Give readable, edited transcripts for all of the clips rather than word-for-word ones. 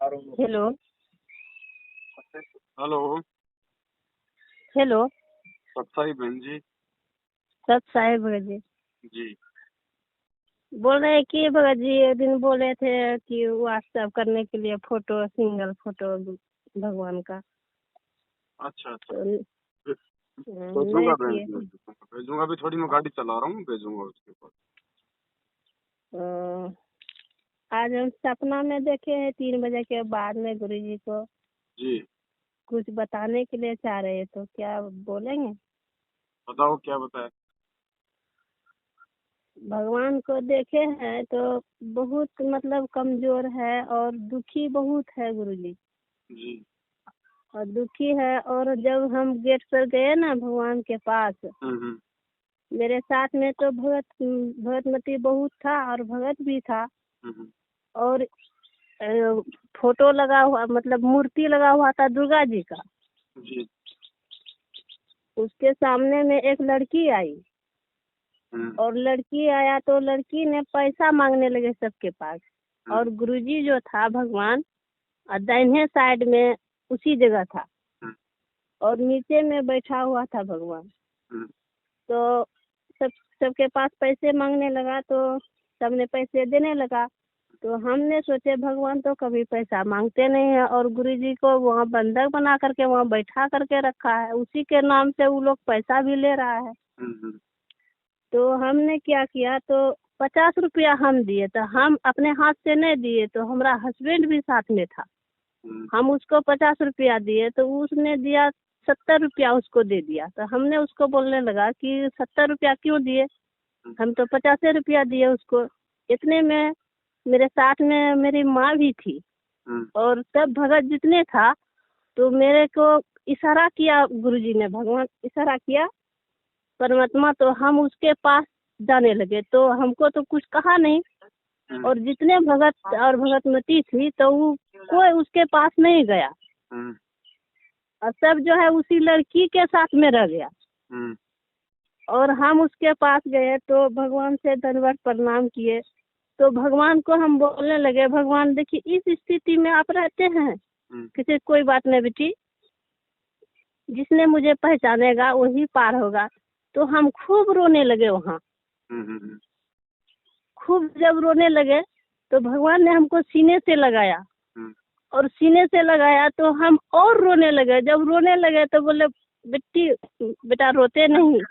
Hello. Hello. Hello. सत्साई बहन जी। सत साहेब भगत जी जी। बोल रहे हैं कि भगत जी एक दिन बोले थे कि व्हाट्सएप करने के लिए फोटो, सिंगल फोटो भगवान का। अच्छा अच्छा। तो भेजूंगा नहीं बहन किए। जी, भेजूंगा। अभी थोड़ी मैं गाड़ी चला रहा हूँ, भेजूंगा उसके बाद। तो आज हम सपना में देखे हैं 3 बजे के बाद में गुरु जी को जी कुछ बताने के लिए चाह रहे हैं, तो क्या बोलेंगे? बताओ क्या बताया। भगवान को देखे हैं तो बहुत मतलब कमजोर है और दुखी बहुत है गुरु जी। जी। और दुखी है, और जब हम गेट पर गए ना भगवान के पास, हम्म। मेरे साथ में तो भगतमती बहुत था और भगत भी था। हम्म। और फोटो लगा हुआ, मतलब मूर्ति लगा हुआ था दुर्गा जी का। जी। उसके सामने में एक लड़की आई, हम्म। और लड़की आया तो लड़की ने पैसा मांगने लगे सबके पास। और गुरुजी जो था भगवान दाहिने साइड में उसी जगह था, और नीचे में बैठा हुआ था भगवान। तो सबके पास पैसे मांगने लगा, तो सबने पैसे देने लगा। तो हमने सोचे भगवान तो कभी पैसा मांगते नहीं है, और गुरुजी को वहाँ बंधक बना करके वहाँ बैठा करके रखा है, उसी के नाम से वो लोग पैसा भी ले रहा है। तो हमने क्या किया, तो 50 रुपया हम दिए। तो हम अपने हाथ से नहीं दिए, तो हमारा हस्बैंड भी साथ में था। हम उसको 50 रुपया दिए, तो उसने दिया 70 रुपया, उसको दे दिया। तो हमने उसको बोलने लगा कि 70 रुपया क्यों दिए, हम तो 50 रुपया दिए उसको। इतने में मेरे साथ में मेरी माँ भी थी, और सब भगत जितने था, तो मेरे को इशारा किया गुरुजी ने, भगवान इशारा किया परमात्मा। तो हम उसके पास जाने लगे, तो हमको तो कुछ कहा नहीं। और जितने भगत और भगतमती थी, तो वो कोई उसके पास नहीं गया, और सब जो है उसी लड़की के साथ में रह गया। और हम उसके पास गए तो भगवान से दंडवत प्रणाम किए। तो भगवान को हम बोलने लगे, भगवान देखिए इस स्थिति में आप रहते हैं, किसी कोई बात नहीं बेटी, जिसने मुझे पहचानेगा वही पार होगा। तो हम खूब रोने लगे वहाँ। खूब जब रोने लगे तो भगवान ने हमको सीने से लगाया, और सीने से लगाया तो हम और रोने लगे। जब रोने लगे तो बोले बेटा रोते नहीं।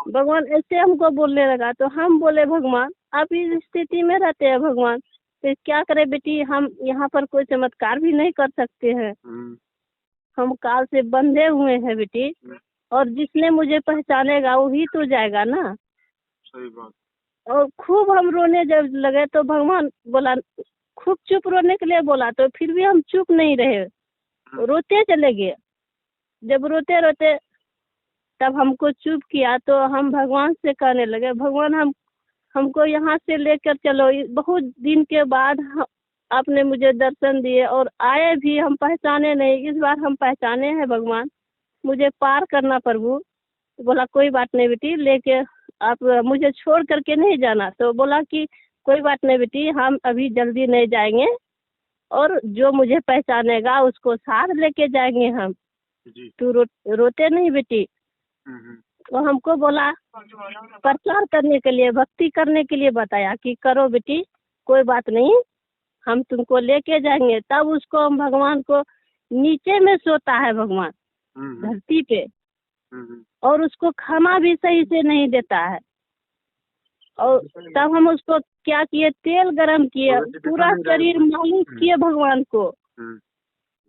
भगवान ऐसे हमको बोलने लगा। तो हम बोले भगवान आप इस स्थिति में रहते हैं भगवान, तो क्या करे बेटी, हम यहाँ पर कोई चमत्कार भी नहीं कर सकते हैं, हम काल से बंधे हुए हैं बेटी, और जिसने मुझे पहचानेगा वही तो जाएगा ना। सही बात। और खूब हम रोने जब लगे तो भगवान बोला, खूब चुप रोने के लिए बोला, तो फिर भी हम चुप नहीं रहे, रोते चले गए। जब रोते रोते तब हमको चुप किया, तो हम भगवान से कहने लगे, भगवान हमको यहाँ से लेकर चलो। बहुत दिन के बाद आपने मुझे दर्शन दिए, और आए भी हम पहचाने नहीं, इस बार हम पहचाने हैं भगवान, मुझे पार करना प्रभु। बोला कोई बात नहीं बेटी, लेके आप मुझे छोड़ करके नहीं जाना। तो बोला कि कोई बात नहीं बेटी, हम अभी जल्दी नहीं जाएंगे, और जो मुझे पहचानेगा उसको साथ लेके जाएंगे हम। तू रोते नहीं बेटी। तो हमको बोला प्रचार करने के लिए, भक्ति करने के लिए बताया कि करो बेटी, कोई बात नहीं, हम तुमको लेके जाएंगे। तब उसको हम भगवान को नीचे में सोता है भगवान धरती पे, और उसको खाना भी सही से नहीं देता है। और तब हम उसको क्या किए, तेल गरम किए, पूरा शरीर मालिश किए भगवान को,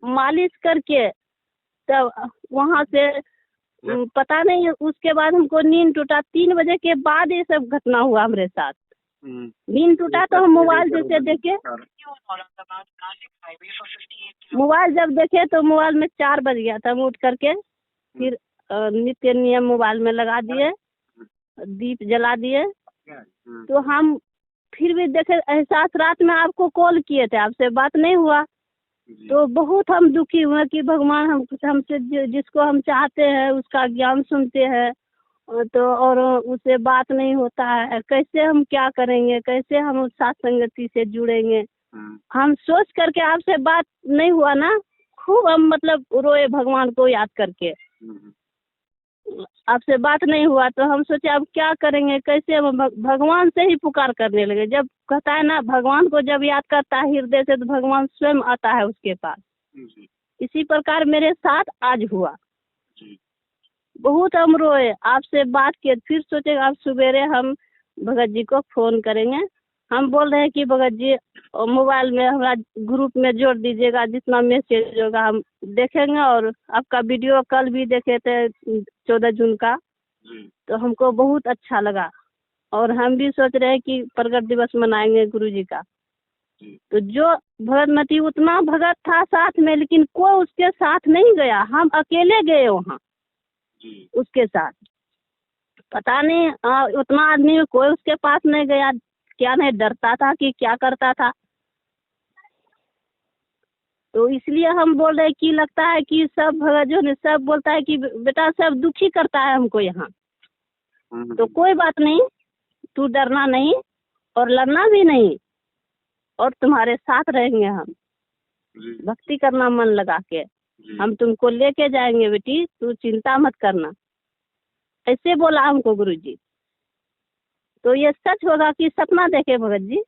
मालिश करके तब वहाँ से पता नहीं, उसके बाद हमको नींद टूटा। 3 बजे के बाद ये सब घटना हुआ हमारे साथ। नींद टूटा तो हम मोबाइल जैसे देखे, मोबाइल जब देखे तो मोबाइल में 4 बज गया था। हम उठ करके फिर नित्य नियम मोबाइल में लगा दिए, दीप जला दिए। तो हम फिर भी देखे, एहसास रात में आपको कॉल किए थे, आपसे बात नहीं हुआ। तो बहुत हम दुखी हुए कि भगवान हमसे जिसको हम चाहते हैं उसका ज्ञान सुनते हैं, तो और उससे बात नहीं होता है, कैसे हम क्या करेंगे, कैसे हम साथ संगति से जुड़ेंगे। हम सोच करके आपसे बात नहीं हुआ ना, खूब हम मतलब रोए भगवान को याद करके। आपसे बात नहीं हुआ तो हम सोचे अब क्या करेंगे, कैसे हम भगवान से ही पुकार करने लगे। जब कहता है ना, भगवान को जब याद करता है हृदय से तो भगवान स्वयं आता है उसके पास। इसी प्रकार मेरे साथ आज हुआ। बहुत हम रोए, आपसे बात किए, फिर सोचे अब सवेरे हम भगत जी को फोन करेंगे। हम बोल रहे हैं कि भगत जी मोबाइल में हमारा ग्रुप में जोड़ दीजिएगा, जितना मैसेज होगा हम देखेंगे। और आपका वीडियो कल भी देखे थे 14 जून का, तो हमको बहुत अच्छा लगा। और हम भी सोच रहे हैं कि प्रगट दिवस मनाएंगे गुरु जी का। तो जो भगतमती उतना भगत था साथ में, लेकिन कोई उसके साथ नहीं गया, हम अकेले गए वहाँ उसके साथ। पता नहीं उतना आदमी में कोई उसके पास नहीं गया, क्या नहीं डरता था कि क्या करता था। तो इसलिए हम बोल रहे कि लगता है कि सब भगत जो ने सब बोलता है कि बेटा सब दुखी करता है हमको यहाँ। तो कोई बात नहीं, तू डरना नहीं और लड़ना भी नहीं, और तुम्हारे साथ रहेंगे हम। भक्ति करना मन लगा के, हम तुमको लेके जाएंगे बेटी, तू चिंता मत करना, ऐसे बोला हमको गुरु जी। तो ये सच होगा कि सपना देखे भगत जी?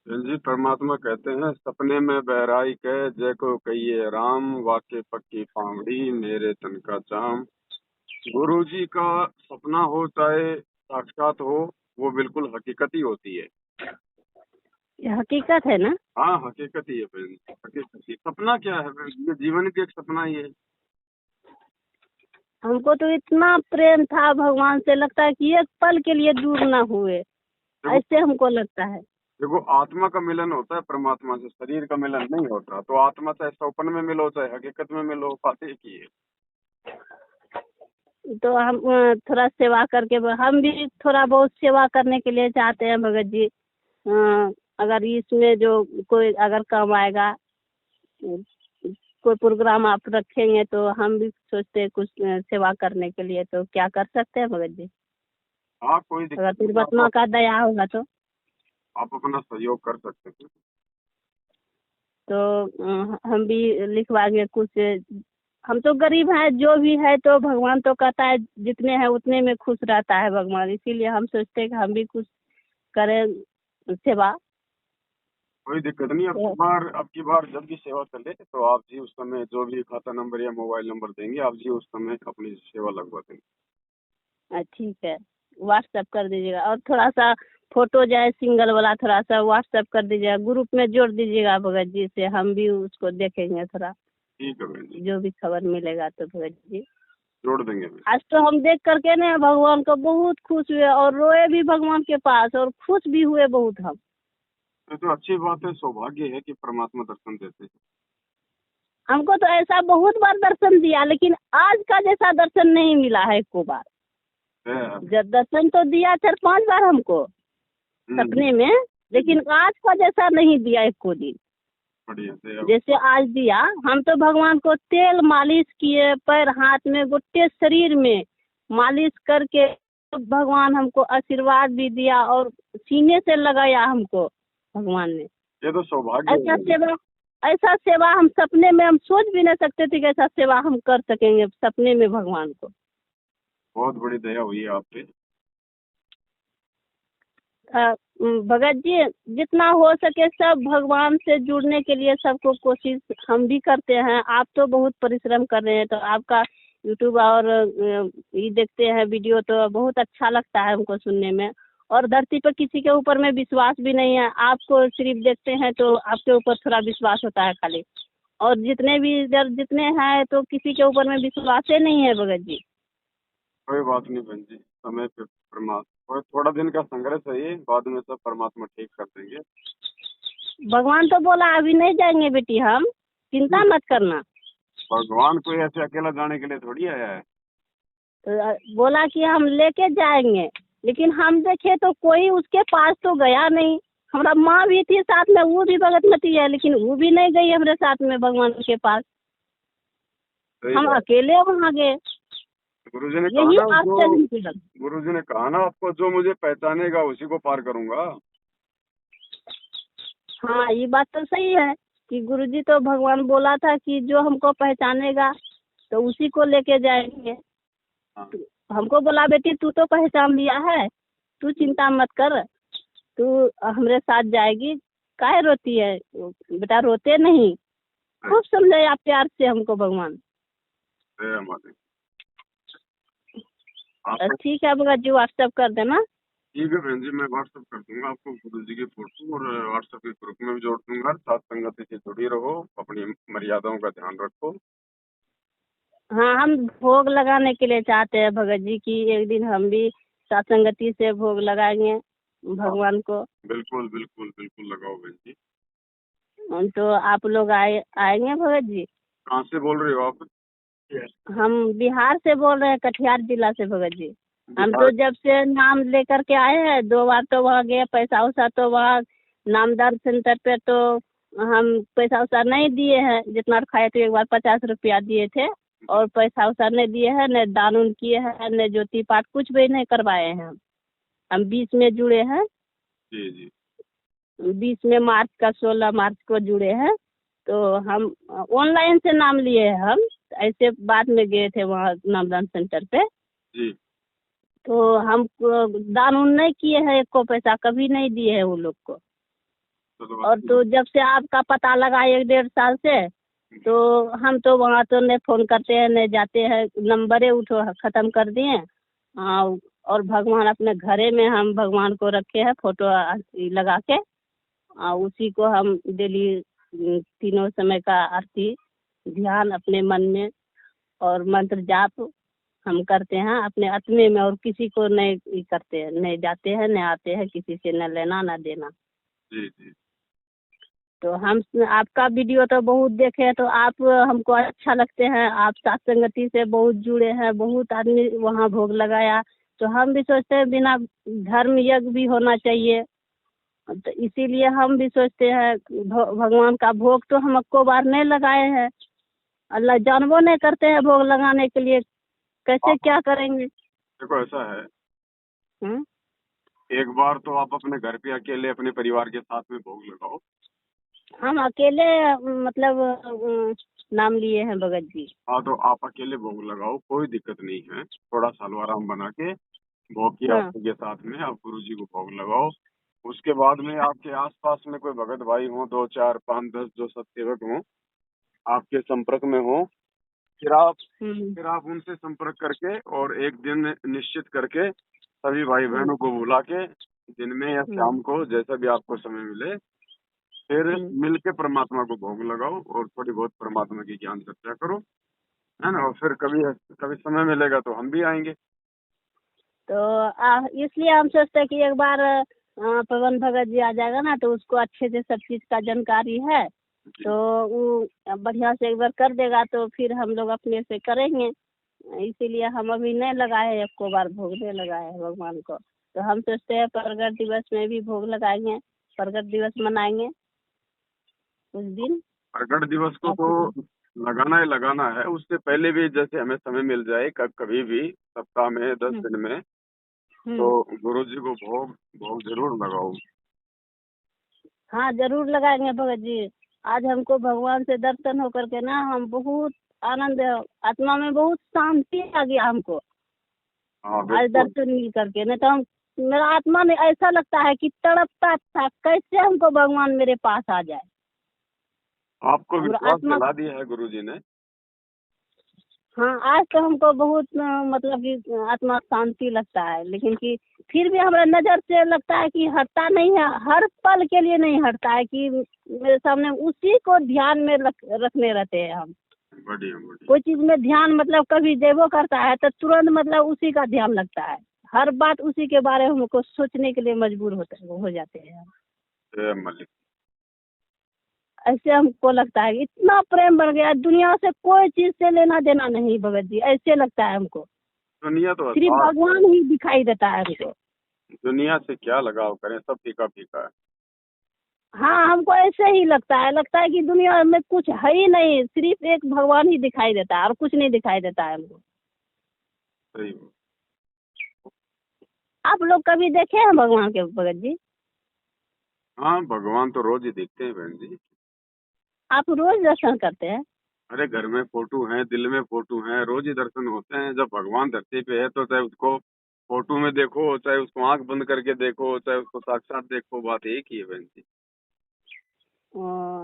जी परमात्मा कहते हैं सपने में बहराई कह जय को कहिए राम, वाके पक्की पावड़ी मेरे तन का चाम। गुरु जी का सपना हो चाहे साक्षात हो, वो बिल्कुल हकीकत ही होती है। ये हकीकत है ना? हाँ हकीकत ही है बहन, हकीकत ही। सपना क्या है बहन, ये जीवन का एक सपना ही है। हमको तो इतना प्रेम था भगवान से, लगता है कि एक पल के लिए दूर ना हुए, ऐसे हमको लगता है। देखो आत्मा का मिलन होता है परमात्मा से, शरीर का मिलन नहीं होता। तो आत्मा चाहे सपन में मिलो चाहे हकीकत में मिलो, बात एक ही है। तो हम थोड़ा सेवा करके, हम भी थोड़ा बहुत सेवा करने के लिए चाहते हैं भगत जी। अगर इसमें जो कोई अगर काम आएगा, कोई प्रोग्राम आप रखेंगे तो हम भी सोचते हैं कुछ सेवा करने के लिए। तो क्या कर सकते हैं भगत जी? हाँ कोई दिक्कत अगर परमात्मा का दया होगा तो आप अपना सहयोग कर सकते हैं। तो हम भी लिखवाएंगे कुछ। हम तो गरीब हैं, जो भी है तो भगवान तो कहता है जितने हैं उतने में खुश रहता है भगवान। इसीलिए हम सोचते हैं कि हम भी कुछ करें सेवा। कोई दिक्कत नहीं। अब की बार जब भी सेवा चले तो आप जी उस समय जो भी खाता नंबर या मोबाइल नंबर देंगे, आप जी उस समय अपनी सेवा लगवा देंगे। ठीक है, व्हाट्सएप कर दीजिएगा। और थोड़ा सा फोटो जाए सिंगल वाला, थोड़ा सा व्हाट्सएप कर दीजिएगा, ग्रुप में जोड़ दीजिएगा भगत जी से, हम भी उसको देखेंगे थोड़ा। ठीक है बहन जी, जो भी खबर मिलेगा तो भगत जी जोड़ देंगे। आज तो हम देख करके ना भगवान को बहुत खुश हुए, और रोए भी भगवान के पास, और खुश भी हुए बहुत हम। तो अच्छी बात है, सौभाग्य है कि परमात्मा दर्शन देते हैं। हमको तो ऐसा बहुत बार दर्शन दिया, लेकिन आज का जैसा दर्शन नहीं मिला है एको बार। जब दर्शन तो दिया 4-5 बार हमको सपने में, लेकिन आज का जैसा नहीं दिया एको दिन। जैसे आज दिया, हम तो भगवान को तेल मालिश किए, पैर हाथ में गोटे शरीर में मालिश करके भगवान हमको आशीर्वाद भी दिया, और सीने से लगाया हमको भगवान ने। ये तो सौभाग्य। ऐसा सेवा हम सपने में हम सोच भी नहीं सकते थे कि ऐसा सेवा हम कर सकेंगे सपने में भगवान को। बहुत बड़ी दया हुई है आप पे। भगत जी जितना हो सके सब भगवान से जुड़ने के लिए सबको कोशिश हम भी करते हैं। आप तो बहुत परिश्रम कर रहे हैं, तो आपका यूट्यूब और ये देखते हैं वीडियो तो बहुत अच्छा लगता है हमको सुनने में। और धरती पर किसी के ऊपर में विश्वास भी नहीं है, आपको सिर्फ देखते हैं तो आपके ऊपर थोड़ा विश्वास होता है खाली। और जितने भी इधर जितने हैं तो किसी के ऊपर में विश्वास ही नहीं है भगत जी। कोई बात नहीं बहन जी, समय पे परमात्मा, थोड़ा दिन का संघर्ष है ये, बाद में सब परमात्मा ठीक कर देंगे। भगवान तो बोला अभी नहीं जाएंगे बेटी, हम चिंता मत करना। भगवान कोई ऐसे अकेला जाने के लिए थोड़ी आया है। तो बोला कि हम लेके जाएंगे, लेकिन हम देखे तो कोई उसके पास तो गया नहीं। हमारा माँ भी थी साथ में, वो भी भगतमती है, लेकिन वो भी नहीं गई हमारे साथ में भगवान के पास। हम अकेले वहाँ गए। गुरुजी ने कहा यही ना आप जो चलिए। गुरुजी ने कहा ना आपको, जो मुझे पहचानेगा उसी को पार करूंगा। हाँ, ये बात तो सही है कि गुरुजी तो भगवान बोला था कि जो हमको पहचानेगा तो उसी को लेके जाएंगे। हाँ। हमको बोला बेटी तू तो पहचान लिया है, तू चिंता मत कर, तू हमारे साथ जाएगी, काहे रोती है बेटा, रोते नहीं। खूब समझाया प्यार से हमको भगवान। जय माता दी। आप ठीक है भगत जी, व्हाट्सएप कर देना। ठीक है बहन जी, मैं व्हाट्सएप कर दूंगा आपको गुरुजी की फोटो, और व्हाट्सएप के ग्रुप में भी जोड़ दूंगा। साथ संगति से जुड़ी रहो, अपनी मर्यादाओं का ध्यान रखो। हाँ, हम भोग लगाने के लिए चाहते हैं भगत जी की एक दिन हम भी सत्संगति से भोग लगाएंगे भगवान को। बिल्कुल बिल्कुल बिल्कुल लगाओ बहन जी। तो आप लोग आएंगे भगत जी? कहाँ से बोल रहे हो आप? हम बिहार से बोल रहे हैं, कटिहार जिला से भगत जी। हम बिहार। तो जब से नाम लेकर के आए हैं 2 बार तो वहाँ गए, पैसा उसा तो वहाँ नामदान सेंटर पे तो हम पैसा उसा नहीं दिए हैं। जितना खाए थे, एक बार 50 रुपया दिए थे और पैसा उसा नहीं दिए हैं, न दान उन किए हैं, न ज्योति पाठ कुछ भी नहीं करवाए हैं। हम 20 में जुड़े हैं। जी जी। 20 में मार्च का 16 मार्च को जुड़े हैं। तो हम ऑनलाइन से नाम लिए हैं। हम ऐसे बाद में गए थे वहाँ नामदान सेंटर पे। जी। तो हम दान उन नहीं किए हैं, एक को पैसा कभी नहीं दिए हैं वो लोग को। और तो जब से आपका पता लगा 1-1.5 साल से, तो हम तो वहाँ तो नहीं फोन करते हैं, नहीं जाते हैं, नंबरे उठो खत्म कर दिए। और भगवान अपने घरे में हम भगवान को रखे हैं फोटो लगा के। उसी को हम डेली 3 समय का आरती ध्यान अपने मन में और मंत्र जाप हम करते हैं अपने आत्मे में, और किसी को नहीं करते हैं, नहीं जाते हैं, नहीं आते हैं, किसी से न लेना न देना। जी जी। तो हम आपका वीडियो तो बहुत देखे हैं, तो आप हमको अच्छा लगते हैं। आप सत्संगति से बहुत जुड़े हैं, बहुत आदमी वहाँ भोग लगाया। तो हम भी सोचते हैं बिना धर्म यज्ञ भी होना चाहिए। तो इसीलिए हम भी सोचते हैं भगवान का भोग तो हम अक्को बार नहीं लगाए हैं। अल्लाह जानबो नहीं करते हैं भोग लगाने के लिए, कैसे क्या करेंगे? देखो ऐसा है, हम्म? एक बार तो आप अपने घर पे अकेले अपने परिवार के साथ में भोग लगाओ। हम अकेले मतलब नाम लिए हैं भगत जी। हाँ, तो आप अकेले भोग लगाओ, कोई दिक्कत नहीं है। थोड़ा सलवाराम बना के भोग की हाँ। आरती के साथ में आप गुरु जी को भोग लगाओ। उसके बाद में आपके आसपास में कोई भगत भाई हो, 2 4 5 10 जो सत्सेवक हो आपके संपर्क में हो, फिर आप उनसे संपर्क करके और एक दिन निश्चित करके सभी भाई बहनों को बुला के दिन में या शाम को जैसा भी आपको समय मिले, फिर मिल के परमात्मा को भोग लगाओ और थोड़ी बहुत परमात्मा की ज्ञान चर्चा करो, है ना। और फिर कभी कभी समय मिलेगा तो हम भी आएंगे। तो इसलिए हम सोचते हैं कि एक बार पवन भगत जी आ जाएगा ना, तो उसको अच्छे से सब चीज का जानकारी है, तो वो बढ़िया से एक बार कर देगा, तो फिर हम लोग अपने से करेंगे। इसीलिए हम अभी नहीं लगाए हैं, एको बार भोग नहीं लगाए हैं भगवान को। तो हम सोचते हैं प्रगट दिवस में भी भोग लगाएंगे, प्रगट दिवस मनाएंगे उस दिन। प्रकट दिवस को तो लगाना ही लगाना है। उससे पहले भी जैसे हमें समय मिल जाए, कभी भी सप्ताह में 10 दिन में, तो गुरु जी को भोग जरूर लगाओ। हाँ, जरूर लगाएंगे भगत जी। आज हमको भगवान से दर्शन होकर के ना हम बहुत आनंद, आत्मा में बहुत शांति आ गया हमको। हाँ, आज दर्शन मिल करके, नहीं तो हम मेरा आत्मा में ऐसा लगता है कि तड़पता था, कैसे हमको भगवान मेरे पास आ जाए। आपको विश्वास दिला दिया है गुरु जी ने। हाँ, आज तो हमको बहुत मतलब कि आत्मा शांति लगता है, लेकिन कि फिर भी हमारे नजर से लगता है कि हटता नहीं है, हर पल के लिए नहीं हटता है कि मेरे सामने उसी को ध्यान में रखने रहते हैं हम। बढ़िया। कोई चीज में ध्यान मतलब कभी देवो करता है तो तुरंत मतलब उसी का ध्यान लगता है, हर बात उसी के बारे में हमको सोचने के लिए मजबूर हो जाते हैं। मलिक। ऐसे हमको लगता है इतना प्रेम बढ़ गया, दुनिया से कोई चीज से लेना देना नहीं भगत जी, ऐसे लगता है हमको। दुनिया तो सिर्फ भगवान ही दिखाई देता है हमको। दुनिया से क्या लगाव करें, सब फीका फीका है। हाँ, हमको ऐसे ही लगता है कि दुनिया में कुछ है ही नहीं, सिर्फ एक भगवान ही दिखाई देता है और कुछ नहीं दिखाई देता है हमको। सही बात। आप लोग कभी देखे हैं भगवान के भगत जी? हाँ, भगवान तो रोज ही दिखते हैं बहन जी। आप रोज दर्शन करते हैं? अरे घर में फोटो है, दिल में फोटो है, रोज ही दर्शन होते हैं। जब भगवान धरती पे है तो चाहे उसको फोटो में देखो, चाहे उसको आंख बंद करके देखो, चाहे उसको साक्षात देखो, बात एक ही है बहन जी।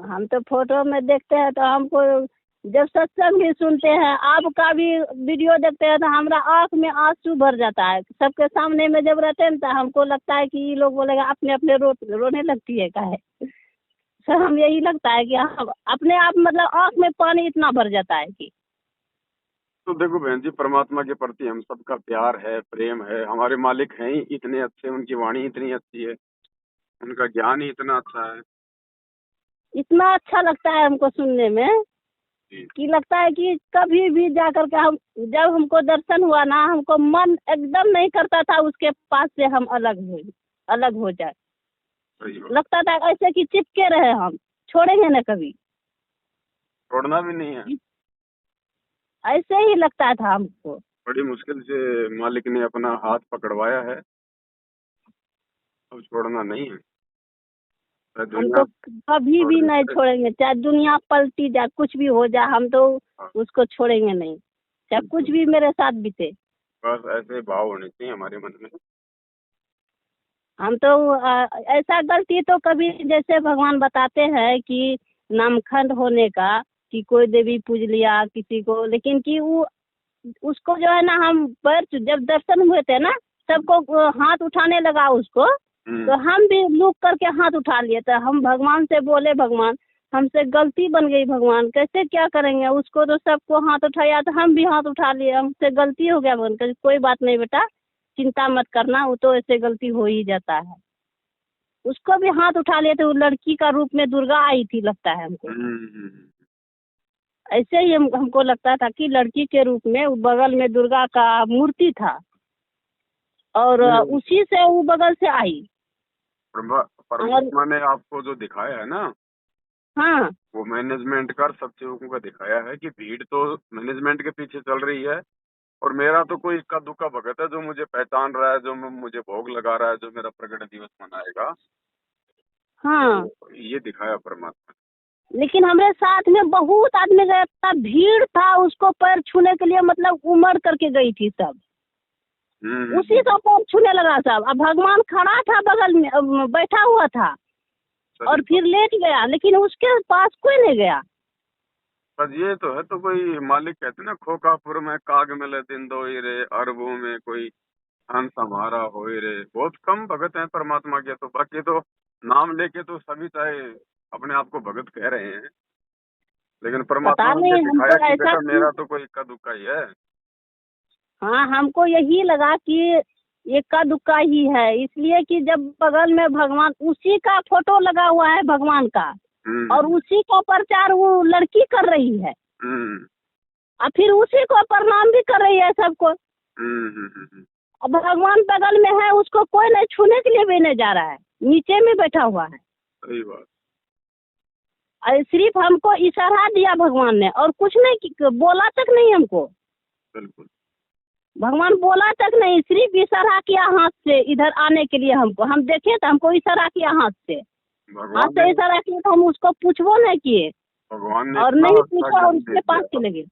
हम तो फोटो में देखते हैं तो हमको, जब सत्संग भी सुनते हैं, आपका भी वीडियो देखते हैं तो हमारा आँख में आंसू भर जाता है। सबके सामने में जब रहते हैं तो हमको लगता है कि ये लोग बोलेगा अपने अपने रोने लगती है काहे। सर हम यही लगता है कि हम अपने आप, मतलब आँख में पानी इतना भर जाता है कि। तो देखो बहन जी, परमात्मा के प्रति हम सबका प्यार है, प्रेम है। हमारे मालिक हैं ही इतने अच्छे, उनकी वाणी इतनी अच्छी है, उनका ज्ञान ही इतना अच्छा है। इतना अच्छा लगता है हमको सुनने में जी। कि लगता है कि कभी भी जाकर के हम, जब हमको दर्शन हुआ ना, हमको मन एकदम नहीं करता था उसके पास से हम अलग हो जाए। सही बात। लगता था ऐसे कि चिपके रहे, हम छोड़ेंगे ना कभी। छोड़ना भी नहीं है। ऐसे ही लगता था हमको। बड़ी मुश्किल से मालिक ने अपना हाथ पकड़वाया है, अब छोड़ना नहीं है। चाहे हम दुनिया तो कभी छोड़ भी दे नहीं चाहे। छोड़ेंगे, चाहे दुनिया पलटी जाए, कुछ भी हो जाए, हम तो हाँ, उसको छोड़ेंगे नहीं, चाहे कुछ भी मेरे साथ बीते। बस ऐसे भाव होने चाहिए हमारे मन में। हम तो ऐसा गलती तो कभी, जैसे भगवान बताते हैं कि नामखंड होने का, कि कोई देवी पूज लिया किसी को, लेकिन कि वो उसको जो है ना, हम पैर जब दर्शन हुए थे ना, सबको हाथ उठाने लगा उसको, तो हम भी लुक करके हाथ उठा लिए। तो हम भगवान से बोले, भगवान हमसे गलती बन गई, भगवान कैसे क्या करेंगे, उसको तो सबको हाथ उठाया तो हम भी हाथ उठा लिए, हमसे गलती हो गया। भगवान कहे कोई बात नहीं बेटा, चिंता मत करना, वो तो ऐसे गलती हो ही जाता है। उसको भी हाथ उठा लिए थे, वो लड़की का रूप में दुर्गा आई थी लगता है हमको। ऐसे ही हमको लगता था कि लड़की के रूप में वो बगल में दुर्गा का मूर्ति था, और उसी से वो बगल से आई। परमात्मा ने आपको जो दिखाया है ना, हाँ वो मैनेजमेंट कर सब चीजों का दिखाया है कि भीड़ तो मैनेजमेंट के पीछे चल रही है, और मेरा तो कोई इक्का दुक्का भगत है जो मुझे पहचान रहा है, जो मुझे भोग लगा रहा है, जो मेरा प्रकट दिवस मनाएगा। हाँ, तो ये दिखाया परमात्मा। लेकिन हमारे साथ में बहुत आदमी गया था, भीड़ था, उसको पैर छूने के लिए, मतलब उमड़ करके गई थी सब, उसी का पैर छूने लगा सब। अब भगवान खड़ा था बगल में, बैठा हुआ था, और फिर लेट गया, लेकिन उसके पास कोई नहीं गया। बस ये तो है, तो कोई मालिक कहते ना, खोकापुर में काग मिले दिन दो ही रे, अरबों में कोई हंस हमारा हो ही रे। बहुत कम भगत हैं परमात्मा के, तो बाकी तो नाम लेके तो सभी चाहे अपने आप को भगत कह रहे हैं, लेकिन परमात्मा पता ने ये नहीं दिखाया हमको कि ऐसा बेटा क्यों। मेरा तो कोई इक्का दुक्का ही है। हाँ, हमको यही लगा कि इक्का दुक्का ही है, इसलिए कि जब बगल में भगवान, उसी का फोटो लगा हुआ है भगवान का, और उसी का प्रचार वो लड़की कर रही है, और फिर उसी को प्रणाम भी कर रही है सबको। अब भगवान बगल में है, उसको कोई नहीं छूने के लिए भी नहीं जा रहा है, नीचे में बैठा हुआ है। सही बात। और सिर्फ हमको इशारा दिया भगवान ने, और कुछ नहीं बोला तक नहीं हमको। बिल्कुल। भगवान बोला तक नहीं, सिर्फ इशारा किया हाथ से इधर आने के लिए हमको। हम देखे तो हमको इशारा किया हाथ से, हाथ से इशारा किया, तो हम उसको पूछबो नहीं किए, भगवान ने और नहीं पूछा, और उसके पास चले गए।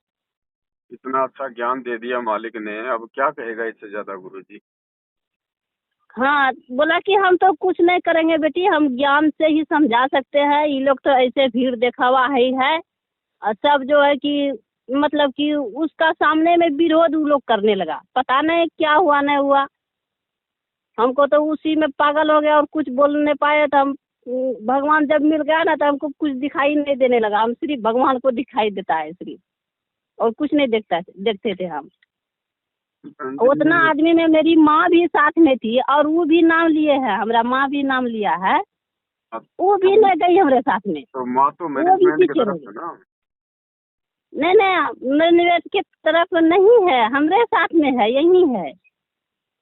इतना अच्छा ज्ञान दे दिया मालिक ने, अब क्या कहेगा इससे ज्यादा गुरुजी। हाँ, बोला कि हम तो कुछ नहीं करेंगे बेटी, हम ज्ञान से ही समझा सकते हैं, ये लोग तो ऐसे भीड़ दिखावा ही है। और सब जो है कि मतलब कि उसका सामने में विरोध वो लोग करने लगा, पता नहीं क्या हुआ नहीं हुआ। हमको तो उसी में पागल हो गया, और कुछ बोल नहीं पाए। तो हम भगवान जब मिल गया ना, तो हमको कुछ दिखाई नहीं देने लगा, हम सिर्फ भगवान को दिखाई देता है सिर्फ, और कुछ नहीं देखते थे हम। उतना आदमी में मेरी माँ भी साथ में थी, और वो भी नाम लिए है, हमारा माँ भी नाम लिया है, वो भी नहीं गई हमारे साथ में, तो माँ तो वो भी पीछे रह गई। नहीं नहीं, निवेश की तरफ नहीं है, हमारे साथ में है, यही है।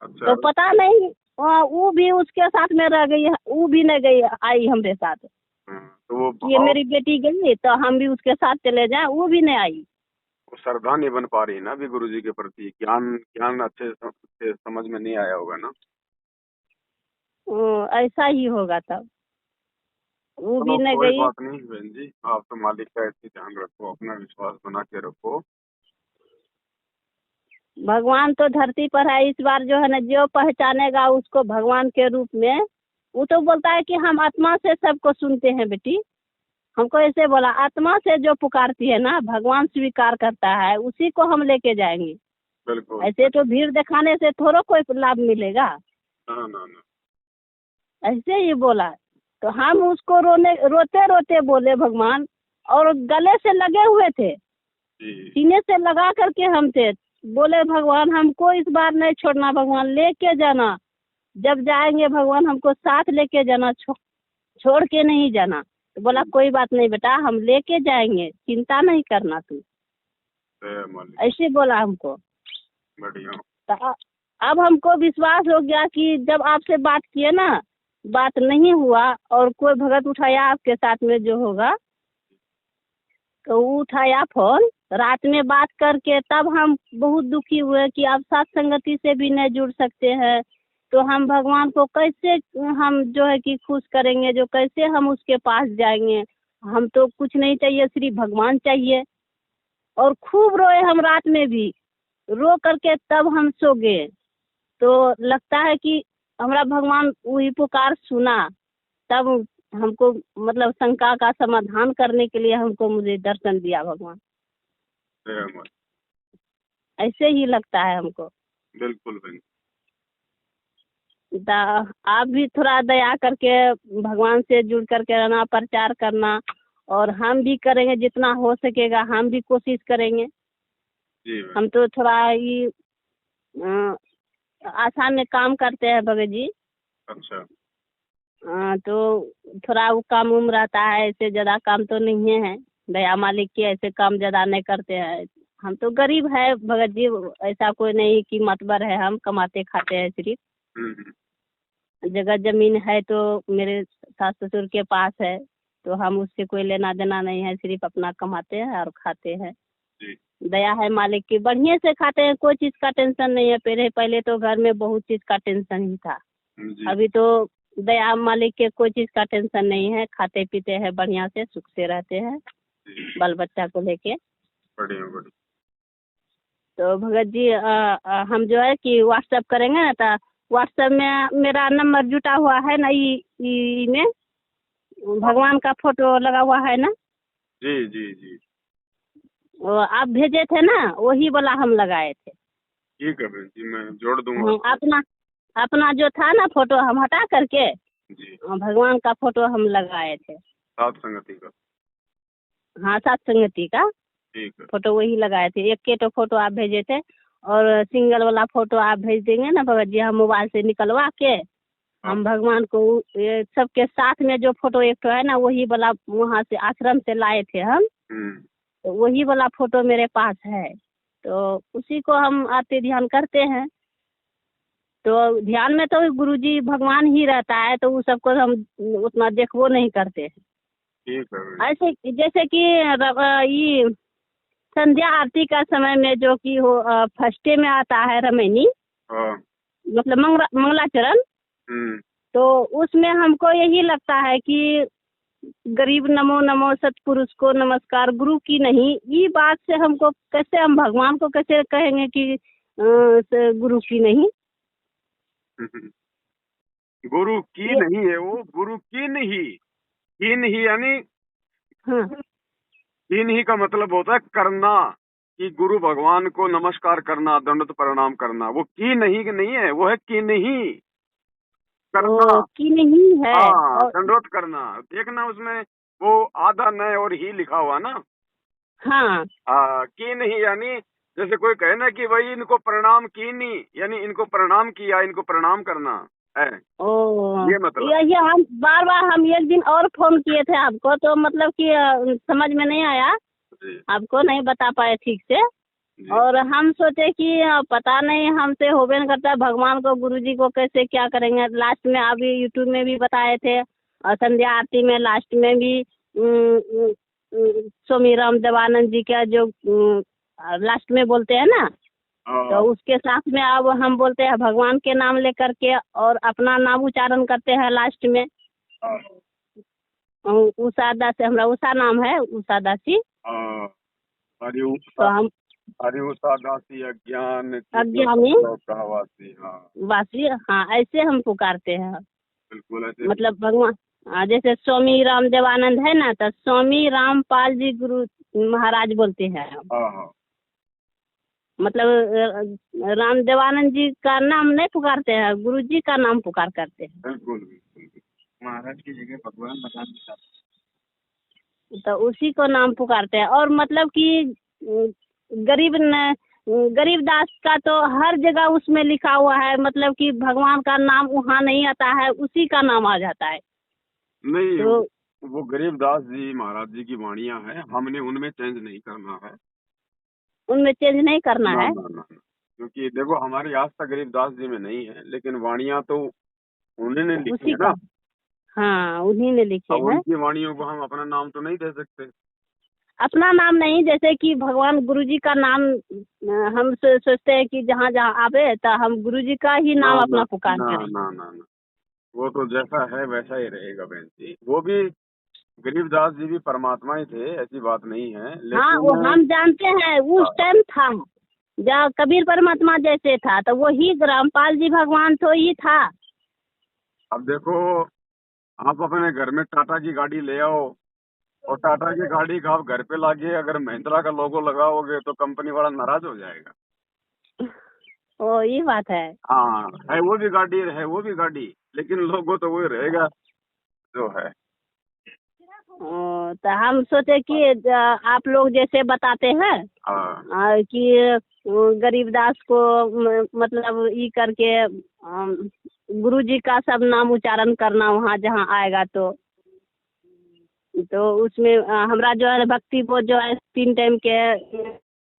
अच्छा। तो पता नहीं, वो भी उसके साथ में रह गई, वो भी नहीं गई, आई हमारे साथ। तो वो ये मेरी बेटी गई तो हम भी उसके साथ चले जाए, वो भी नहीं आई। वो श्रद्धा नहीं बन पा रही ना अभी गुरु जी के प्रति, ज्ञान ज्ञान अच्छे से समझ में नहीं आया होगा ना। ऐसा ही होगा तब। वो चलो भी न कोई गई। बात नहीं बहन जी, आप तो मालिक का ऐसे ध्यान रखो, अपना विश्वास बना के रखो। भगवान तो धरती पर है, इस बार जो है ना, जो पहचानेगा उसको भगवान के रूप में, वो तो बोलता है कि हम आत्मा से सबको सुनते हैं बेटी। हमको ऐसे बोला, आत्मा से जो पुकारती है ना, भगवान स्वीकार करता है, उसी को हम लेके जाएंगे। बिल्कुल। ऐसे तो भीड़ दिखाने से थोड़ा कोई लाभ मिलेगा। ना ना ना। ऐसे ही बोला। तो हम उसको रोते रोते बोले भगवान, और गले से लगे हुए थे, जी सीने से लगा करके हम थे। बोले भगवान हमको इस बार नहीं छोड़ना, भगवान लेके जाना। जब जाएंगे भगवान हमको साथ लेके जाना, छोड़ के नहीं जाना। तो बोला कोई बात नहीं बेटा, हम लेके जाएंगे, चिंता नहीं करना तू। जय मालिक। ऐसे बोला हमको। बढ़िया। तो अब हमको विश्वास हो गया कि जब आपसे बात किए ना, बात नहीं हुआ और कोई भगत उठाया आपके साथ में जो होगा, तो वो उठाया फोन रात में बात करके, तब हम बहुत दुखी हुए कि अब साथ संगति से भी नहीं जुड़ सकते हैं। तो हम भगवान को कैसे हम जो है कि खुश करेंगे, जो कैसे हम उसके पास जाएंगे। हम तो कुछ नहीं चाहिए, सिर्फ भगवान चाहिए। और खूब रोए हम रात में भी, रो करके तब हम सो गए। तो लगता है कि हमारा भगवान वही पुकार सुना। तब हमको मतलब शंका का समाधान करने के लिए हमको मुझे दर्शन दिया भगवान। जय मालिक। ऐसे ही लगता है हमको। बिल्कुल बहन। आप भी थोड़ा दया करके भगवान से जुड़ करके रहना, प्रचार करना। और हम भी करेंगे जितना हो सकेगा, हम भी कोशिश करेंगे। जी बहन। हम तो थोड़ा ही आसान में काम करते हैं भगत जी। अच्छा। तो थोड़ा वो काम उम रहता है, ऐसे ज़्यादा काम तो नहीं है। दया मालिक के ऐसे काम ज़्यादा नहीं करते हैं। हम तो गरीब है भगत जी, ऐसा कोई नहीं कि मतबर है, हम कमाते खाते हैं सिर्फ। हम्म। जगह जमीन है तो मेरे सास ससुर के पास है, तो हम उससे कोई लेना देना नहीं है, सिर्फ अपना कमाते हैं और खाते हैं। जी दया है मालिक की, बढ़िया से खाते हैं, कोई चीज़ का टेंशन नहीं है। पहले तो घर में बहुत चीज़ का टेंशन ही था। जी। अभी तो दया मालिक के कोई चीज़ का टेंशन नहीं है, खाते पीते हैं बढ़िया से, सुख से रहते हैं जी। बाल बच्चा को लेके। बढ़िया बढ़िया। तो भगत जी हम जो है कि व्हाट्सएप करेंगे ना, तो व्हाट्सएप में मेरा नंबर जुटा हुआ है ना, ई में भगवान का फोटो लगा हुआ है ना। जी जी जी। वो आप भेजे थे ना, वही वाला हम लगाए थे। ठीक है बहन जी, मैं जोड़ दूंगा। अपना अपना जो था ना फोटो, हम हटा करके जी। भगवान का फोटो हम लगाए थे। सात संगति का। हाँ, सात संगति का ठीक है। फोटो वही लगाए थे। एक के तो फोटो आप भेजे थे, और सिंगल वाला फोटो आप भेज देंगे ना भगत जी, हम मोबाइल से निकलवा के हम भगवान को ये सबके साथ में जो फोटो एक तो है ना, वही वाला वहाँ से आश्रम से लाए थे हम। तो वही वाला फोटो मेरे पास है, तो उसी को हम आते ध्यान करते हैं। तो ध्यान में तो गुरुजी भगवान ही रहता है, तो वो सबको हम उतना देखो नहीं करते हैं। ठीक है। ऐसे जैसे कि ये संध्या आरती का समय में जो कि हो फर्स्टे में आता है रमैनी, हाँ। मतलब मंगलाचरण। तो उसमें हमको यही लगता है कि गरीब नमो नमो सतपुरुष को नमस्कार, गुरु की नहीं। ये बात से हमको कैसे, हम भगवान को कैसे कहेंगे कि गुरु की नहीं। गुरु की नहीं है वो, गुरु किन ही। किन ही यानी हाँ, किन ही का मतलब होता है करना, कि गुरु भगवान को नमस्कार करना, दंडवत प्रणाम करना। वो की नहीं कि नहीं है, वो है किन ही करना। की नहीं है। हाँ, दंडवत करना। देखना उसमें वो आधा न और ही लिखा हुआ ना। हाँ, की नहीं यानी जैसे कोई कहे ना कि भाई इनको प्रणाम की नहीं, यानी इनको प्रणाम किया, इनको प्रणाम करना है, ये मतलब। ये हम बार बार हम एक दिन और फोन किए थे आपको, तो मतलब कि समझ में नहीं आया, आपको नहीं बता पाए ठीक से। और हम सोचे कि पता नहीं हमसे होबे नहीं करता, भगवान को गुरुजी को कैसे क्या करेंगे। लास्ट में अभी यूट्यूब में भी बताए थे, और संध्या आरती में लास्ट में भी स्वामी राम देवानंद जी का जो लास्ट में बोलते हैं ना, तो उसके साथ में अब हम बोलते हैं भगवान के नाम लेकर के और अपना नाम उच्चारण करते हैं लास्ट में। उषा दासी, हमरा उषा नाम है, उषा दासी। तो हम हरि उषा दासी अज्ञानी वासी, हाँ ऐसे हम पुकारते हैं। बिल्कुल ऐसे। मतलब भगवान, जैसे स्वामी राम देवानंद है ना, तो स्वामी रामपाल जी गुरु महाराज बोलते हैं। मतलब राम देवानंद जी का नाम नहीं पुकारते हैं, गुरु जी का नाम पुकार करते हैं। बिल्कुल महाराज की जगह भगवान बतान, तो उसी को नाम पुकारते हैं। और मतलब कि गरीबदास का तो हर जगह उसमें लिखा हुआ है, मतलब कि भगवान का नाम वहाँ नहीं आता है, उसी का नाम आ जाता है। नहीं तो वो गरीबदास जी महाराज जी की वाणियाँ हैं, हमने उनमें चेंज नहीं करना है। उनमें चेंज नहीं करना है, क्योंकि देखो हमारी आस्था गरीबदास जी में नहीं है, लेकिन वाणियाँ तो उन्होंने लिखी है ना। हाँ, उन्हीं ने लिखे हैं। उनकी वाणियों को हम अपना नाम तो नहीं दे सकते। अपना नाम नहीं, जैसे कि भगवान गुरुजी का नाम हम सोचते हैं कि जहाँ जहाँ आवे तो हम गुरुजी का ही नाम अपना पुकार करें। ना, वो तो जैसा है वैसा ही रहेगा बहन जी। वो भी गरीबदास जी भी परमात्मा ही थे, ऐसी बात नहीं है। लेकिन हाँ, वो हम जानते हैं उस टाइम था जब कबीर परमात्मा जैसे था, तो वही रामपाल जी भगवान तो ही था। अब देखो, आप अपने घर में टाटा की गाड़ी ले आओ और टाटा की गाड़ी का आप घर पे लाके अगर महिंद्रा का लोगो लगाओगे तो कंपनी वाला नाराज हो जाएगा। ओ, ये बात है। हाँ, है वो भी गाड़ी, लेकिन लोगो तो वही रहेगा जो है। तो हम सोचे कि आप लोग जैसे बताते हैं कि गरीबदास को मतलब ये करके गुरुजी का सब नाम उच्चारण करना वहाँ जहाँ आएगा, तो उसमें हमरा जो है भक्ति वो जो है 3 टाइम के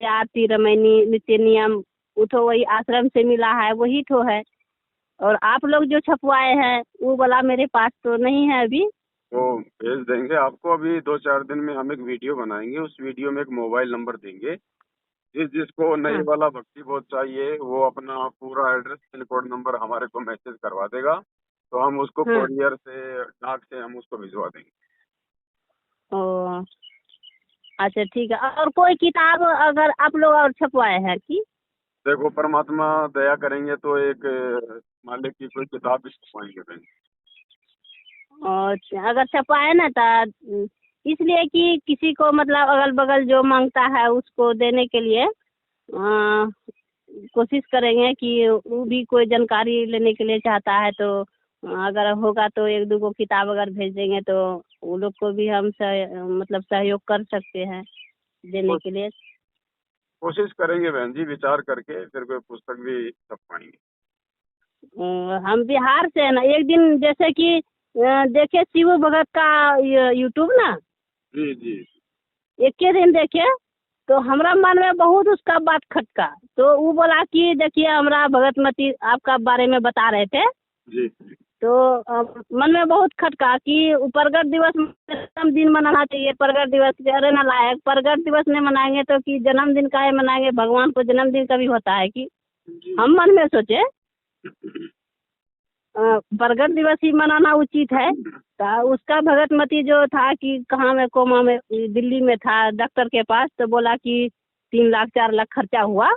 आरती रमैनी नित्य नियम वो तो वही आश्रम से मिला है, वही तो है। और आप लोग जो छपवाए हैं वो वाला मेरे पास तो नहीं है अभी। तो भेज देंगे आपको, अभी 2-4 दिन में हम एक वीडियो बनाएंगे, उस वीडियो में एक मोबाइल नंबर देंगे। जिसको नई वाला भक्ति बोध चाहिए वो अपना पूरा एड्रेस पिन कोड नंबर हमारे को मैसेज करवा देगा, तो हम उसको कोरियर से डाक से हम उसको भिजवा देंगे। ओ अच्छा, ठीक है। और कोई किताब अगर आप लोग और छपवाए हैं कि? देखो परमात्मा दया करेंगे तो एक मालिक की कोई किताब भी छपवाएंगे। और अगर छपवाए ना तो इसलिए कि किसी को मतलब अगल बगल जो मांगता है उसको देने के लिए कोशिश करेंगे कि वो भी कोई जानकारी लेने के लिए चाहता है, तो अगर होगा तो 1-2 किताब अगर भेज देंगे तो वो लोग को भी हम मतलब सहयोग कर सकते हैं देने के लिए। कोशिश करेंगे बहन जी, विचार करके फिर कोई पुस्तक भी छपवाएंगे। हम बिहार से है ना, एक दिन जैसे कि देखे शिव भगत का यूट्यूब ना, जी एक के दिन देखे तो हमरा मन में बहुत उसका बात खटका, तो वो बोला कि देखिए हमरा भगतमती आपका बारे में बता रहे थे जी। तो मन में बहुत खटका कि प्रगट दिवस जन्मदिन मनाना चाहिए। प्रगट दिवस अरे ना लायक, प्रगट दिवस नहीं मनाएंगे तो कि जन्मदिन का मनाएंगे, भगवान को जन्मदिन कभी होता है कि? हम मन में सोचे प्रगट दिवस ही मनाना उचित है। तो उसका भगतमती जो था कि कहाँ में कोमा में दिल्ली में था डॉक्टर के पास, तो बोला कि 3 लाख 4 लाख खर्चा हुआ।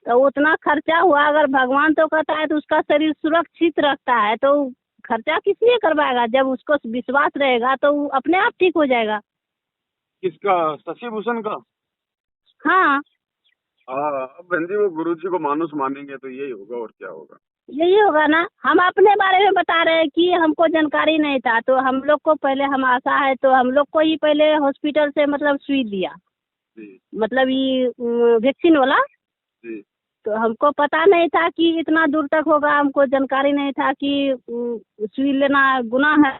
तो उतना खर्चा हुआ, अगर भगवान तो कहता है तो उसका शरीर सुरक्षित रखता है, तो खर्चा किस लिए करवाएगा? जब उसको विश्वास रहेगा तो वो अपने आप ठीक हो जाएगा। किसका? शशि भूषण का? हाँ बहन जी, वो गुरु जी को मानुस मानेंगे तो यही होगा, और क्या होगा? यही होगा ना। हम अपने बारे में बता रहे हैं कि हमको जानकारी नहीं था, तो हम लोग को पहले हम आशा है तो हम लोग को ही पहले हॉस्पिटल से मतलब सुई दिया, मतलब ये वैक्सीन वाला। तो हमको पता नहीं था कि इतना दूर तक होगा, हमको जानकारी नहीं था कि सुई लेना गुनाह है।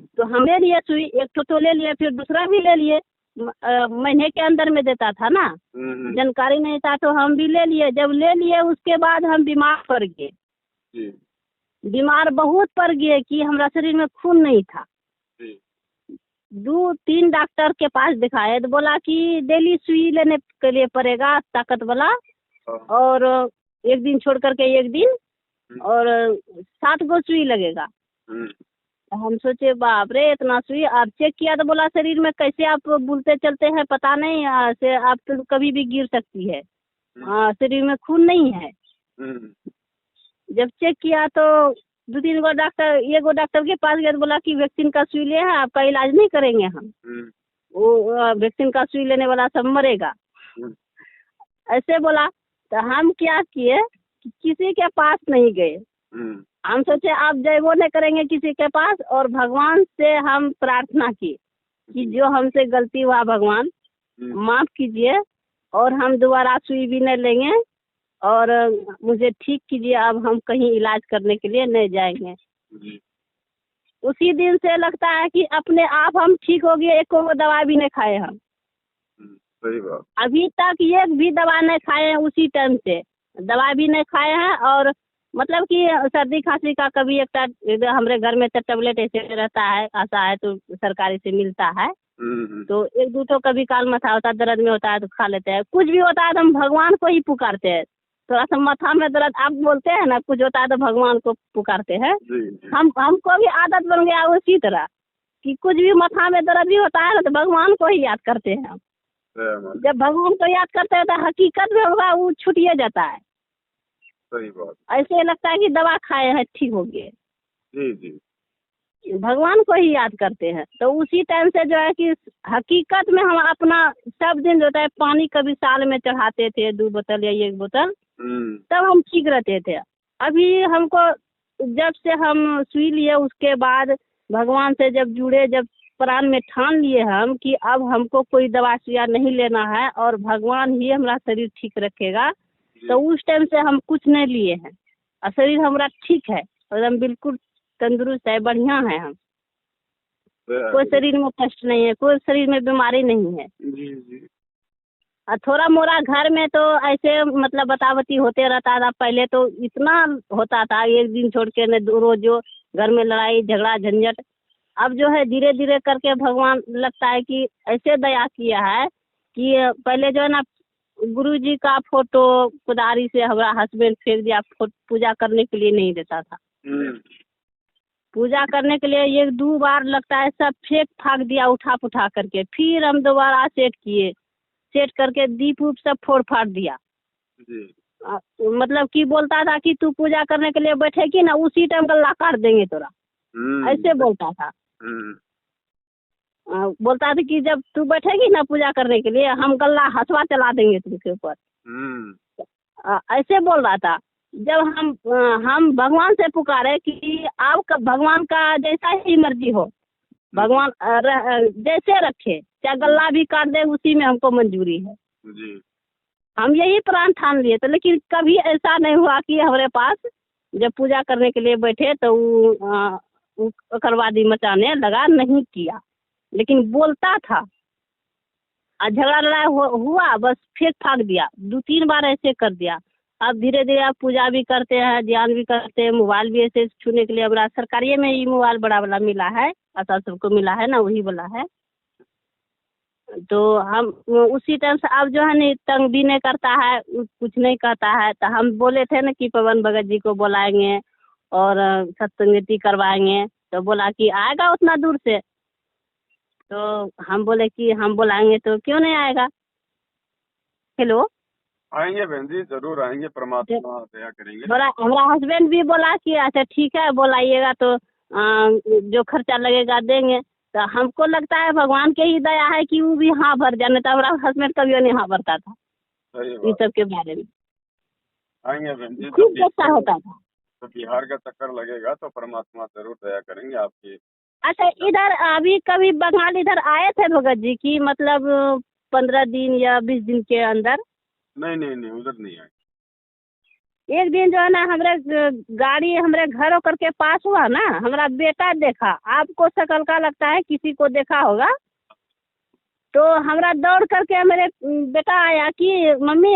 तो हम ले लिए सुई, एक तो ले लिए, फिर दूसरा भी ले लिए, महीने के अंदर में देता था ना, जानकारी नहीं था तो हम भी ले लिए। जब ले लिए उसके बाद हम बीमार पड़ गए, बीमार बहुत पड़ गए कि हमारा शरीर में खून नहीं था। 2-3 डॉक्टर के पास दिखाए तो बोला कि डेली सुई लेने के लिए पड़ेगा ताकत वाला, हाँ। और एक दिन छोड़ करके एक दिन, और 7 गो सुई लगेगा। तो हम सोचे बाप रे इतना सुई। आप चेक किया तो बोला शरीर में कैसे आप बुलते चलते हैं पता नहीं, से आप तो कभी भी गिर सकती है, शरीर में खून नहीं है। जब चेक किया तो 2-3 गो डॉक्टर, एक गो डॉक्टर के पास गए तो बोला कि वैक्सीन का सुई ले है, आपका इलाज नहीं करेंगे हम, वो वैक्सीन का सुई लेने वाला सब मरेगा, ऐसे बोला। तो हम क्या किए कि किसी के पास नहीं गए। हम सोचे आप जयबो नहीं करेंगे किसी के पास, और भगवान से हम प्रार्थना की कि जो हमसे गलती हुआ भगवान माफ कीजिए, और हम दोबारा सुई भी नहीं लेंगे, और मुझे ठीक कीजिए, अब हम कहीं इलाज करने के लिए नहीं जाएंगे। उसी दिन से लगता है कि अपने आप हम ठीक हो गए, एक को दवा भी नहीं खाए हम। सही बात। अभी तक एक भी दवा नहीं खाए हैं, उसी टाइम से दवा भी नहीं खाए हैं। और मतलब कि सर्दी खांसी का कभी एक हमारे घर में तो टेबलेट ऐसे रहता है, आता है तो सरकारी से मिलता है, तो 1-2 तो कभी काल माथा होता है, दर्द में होता है तो खा लेते हैं। कुछ भी होता है तो हम भगवान को ही पुकारते हैं। थोड़ा सा माथा में दर्द आप बोलते हैं ना, कुछ होता है तो भगवान को पुकारते हैं। हमको भी आदत बन गया उसी तरह कि कुछ भी माथा में दर्द भी होता है ना तो भगवान को ही याद करते हैं हम। जब भगवान को याद करते हैं तो हकीकत में होगा वो छूटिए जाता है। सही बात। ऐसे लगता है कि दवा खाए हैं ठीक हो गए। जी। भगवान को ही याद करते हैं तो उसी टाइम से जो है कि हकीकत में हम अपना सब दिन जो है पानी कभी साल में चढ़ाते थे 2 बोतल या 1 बोतल, तब हम ठीक रहते थे। अभी हमको जब से हम सुई लिए उसके बाद भगवान से जब जुड़े, जब प्राण में ठान लिए हम कि अब हमको कोई दवा सुइया नहीं लेना है और भगवान ही हमारा शरीर ठीक रखेगा, तो उस टाइम से हम कुछ नहीं लिए हैं और शरीर हमारा ठीक है, एकदम बिल्कुल तंदुरुस्त है, बढ़िया है। हम कोई शरीर में कष्ट नहीं है, कोई शरीर में बीमारी नहीं है। जी। और थोड़ा मोरा घर में तो ऐसे मतलब बतावती होते रहता था। पहले तो इतना होता था, एक दिन छोड़ के न रोज जो घर में लड़ाई झगड़ा झंझट। अब जो है धीरे धीरे करके भगवान लगता है कि ऐसे दया किया है कि पहले जो है ना गुरुजी का फोटो कुदारी से हमारा हस्बैंड फेंक दिया, पूजा करने के लिए नहीं देता था। पूजा करने के लिए 1-2 बार लगता है सब फेंक फाक दिया उठा पुठा करके, फिर हम दोबारा सेट किए, सेट करके दीप उप सब फोड़ फाड़ दिया। मतलब कि बोलता था कि तू पूजा करने के लिए बैठेगी ना उसी टाइम गल्ला काट देंगे तोरा, ऐसे बोलता था। बोलता था कि जब तू बैठेगी ना पूजा करने के लिए हम गल्ला हथवा चला देंगे तुमके ऊपर, ऐसे बोल रहा था। जब हम भगवान से पुकारे कि आपका भगवान का जैसा ही मर्जी हो, भगवान जैसे रखे, चाहे गल्ला भी काट दे उसी में हमको मंजूरी है जी। हम यही प्राण ठान लिए थे, लेकिन कभी ऐसा नहीं हुआ कि हमारे पास जब पूजा करने के लिए बैठे तो उकरवादी मचाने लगा, नहीं किया। लेकिन बोलता था और झगड़ा लड़ाई हुआ बस फेंक फाक दिया, 2-3 बार ऐसे कर दिया। अब धीरे धीरे आप पूजा भी करते हैं, ध्यान भी करते हैं, मोबाइल भी ऐसे छूने के लिए बड़ा सरकारी में ही मोबाइल बड़ा वाला मिला है, ऐसा सबको मिला है ना, वही वाला है। तो हम उसी टाइम से अब जो है ना तंग भी नहीं करता है, कुछ नहीं कहता है। तो हम बोले थे ना कि पवन भगत जी को बुलाएंगे और सत्संगति करवाएंगे, तो बोला कि आएगा उतना दूर से। तो हम बोले कि हम बुलाएंगे तो क्यों नहीं आएगा। हेलो, आएंगे बहन जी, जरूर आएंगे, परमात्मा दया करेंगे। बोला हमारा हस्बैंड भी बोला कि अच्छा ठीक है बुलाइएगा तो जो खर्चा लगेगा देंगे। तो हमको लगता है भगवान के ही दया है कि वो भी हाँ भर जाने, तो हमारा हस्बैंड कभी नहीं हाँ भरता था इस सब के बारे में। आएंगे बहन जी, खूब अच्छा होता था। तो बिहार का चक्कर लगेगा तो परमात्मा जरूर दया करेंगे आपकी। अच्छा, इधर अभी कभी बंगाल इधर आए थे भगत जी की, मतलब 15 दिन या 20 दिन के अंदर? नहीं उधर नहीं आए। एक दिन जो है ना हमारे गाड़ी हमारे घर होकर के पास हुआ ना, हमारा बेटा देखा, आपको शकल का लगता है किसी को देखा होगा, तो हमारा दौड़ करके मेरे बेटा आया कि मम्मी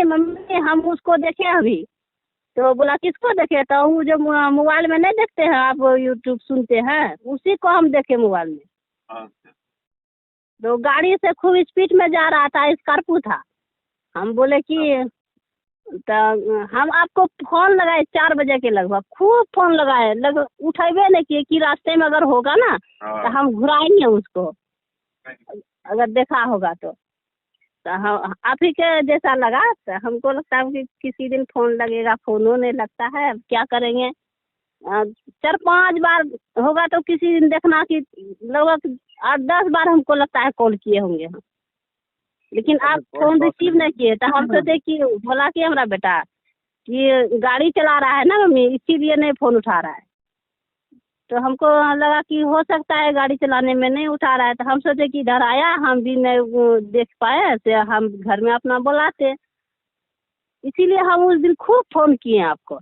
हम उसको देखे अभी। तो बोला किसको देखे? तो वो जो मोबाइल में नहीं देखते हैं आप, यूट्यूब सुनते हैं, उसी को हम देखे मोबाइल में। तो गाड़ी से खूब स्पीड में जा रहा था, स्कॉर्पियो था। हम बोले कि तो हम आपको फोन लगाए 4 बजे के लगभग, खूब फोन लगाए, उठेबे नहीं किए कि रास्ते में अगर होगा ना तो हम घुराएंगे उसको, अगर देखा होगा तो हम आप ही के जैसा लगा। तो हमको लगता है कि किसी दिन फोन लगेगा, फोनो नहीं लगता है, अब क्या करेंगे। 4-5 बार होगा तो किसी दिन देखना कि लगभग 8-10 बार हमको लगता है कॉल किए होंगे हम, लेकिन आप फोन रिसीव नहीं किए। तो हम सोचे कि बोला कि हमारा बेटा कि गाड़ी चला रहा है ना मम्मी, इसीलिए नहीं फोन उठा रहा है। तो हमको लगा कि हो सकता है गाड़ी चलाने में नहीं उठा रहा है। तो हम सोचे कि इधर आया, हम भी नहीं वो देख पाए, तो हम घर में अपना बुलाते, इसीलिए हम उस दिन खूब फोन किए आपको,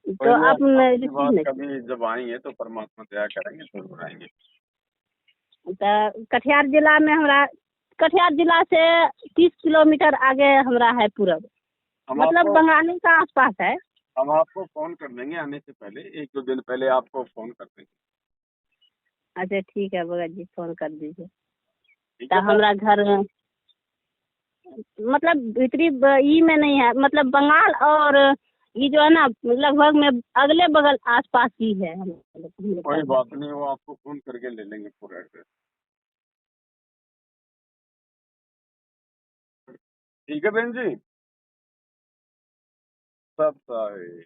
तो आप रिसीव नहीं। कभी जब आएंगे तो परमात्मा दया करेंगे जरूर आएंगे। तो कटिहार जिला में हमारा, कटिहार जिला से 30 किलोमीटर आगे हमारा है पूरब, मतलब बंगाली का आसपास है। हम आपको फोन कर देंगे आने से पहले, 1-2 दिन पहले आपको फोन कर देंगे। अच्छा ठीक है भगत जी, फोन कर दीजिए। तो हमारा घर मतलब भीतरी ई में नहीं है, मतलब बंगाल और ये जो है ना लगभग में अगले बगल आसपास ही है। कोई बात नहीं, वो आपको फोन करके ले लेंगे पूरा एड्रेस। ठीक है बहन जी, सब सही।